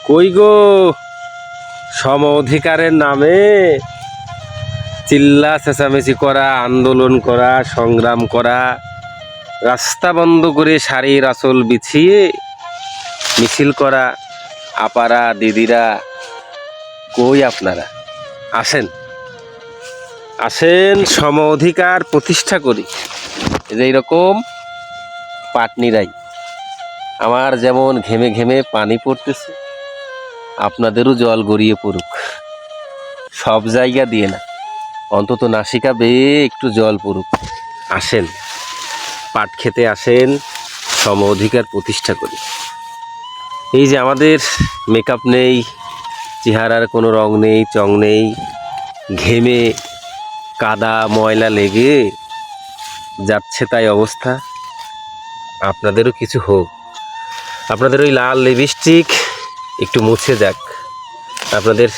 কই গো, সম অধিকারের নামে চিল্লা চেঁচামেচি করা, আন্দোলন করা, সংগ্রাম করা, রাস্তা বন্ধ করে শাড়ির আঁচল বিছিয়ে মিছিল করা, আপারা দিদিরা কই আপনারা? আসেন আসেন, সম অধিকার প্রতিষ্ঠা করি। এই যে এইরকম পাটনিরাই, আমার যেমন ঘেমে ঘেমে পানি পড়তেছে, আপনাদেরও জল গড়িয়ে পড়ুক। সব জায়গা দিয়ে না, অন্তত নাসিকা বেয়ে একটু জল পড়ুক। আসেন, পাট খেতে আসেন, সম অধিকার প্রতিষ্ঠা করি। এই যে আমাদের মেকআপ নেই, চেহারার কোনো রং নেই, চং নেই, ঘেমে কাদা ময়লা লেগে যাচ্ছে তাই অবস্থা। আপনাদেরও কিছু হোক, আপনাদের ওই লাল লিপস্টিক একটু মুছে যাক, আপনাদের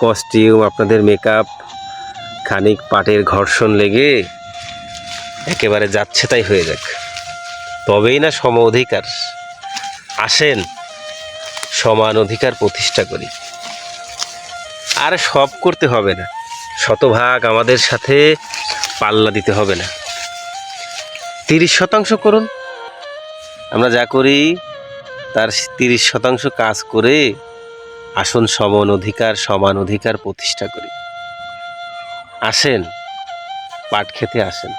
কস্টিউম, আপনাদের মেকআপ খানিক পাটের ঘর্ষণ লেগে একেবারে যাচ্ছে তাই হয়ে যাক, তবেই না সম অধিকার। আসেন, সমান অধিকার প্রতিষ্ঠা করি। আর সব করতে হবে না, শতভাগ আমাদের সাথে পাল্লা দিতে হবে না, 30% করুন। আমরা যা করি তার 30% কাজ করে আসুন সমান অধিকার প্রতিষ্ঠা করি। আসেন, পাট খেতে আসেন।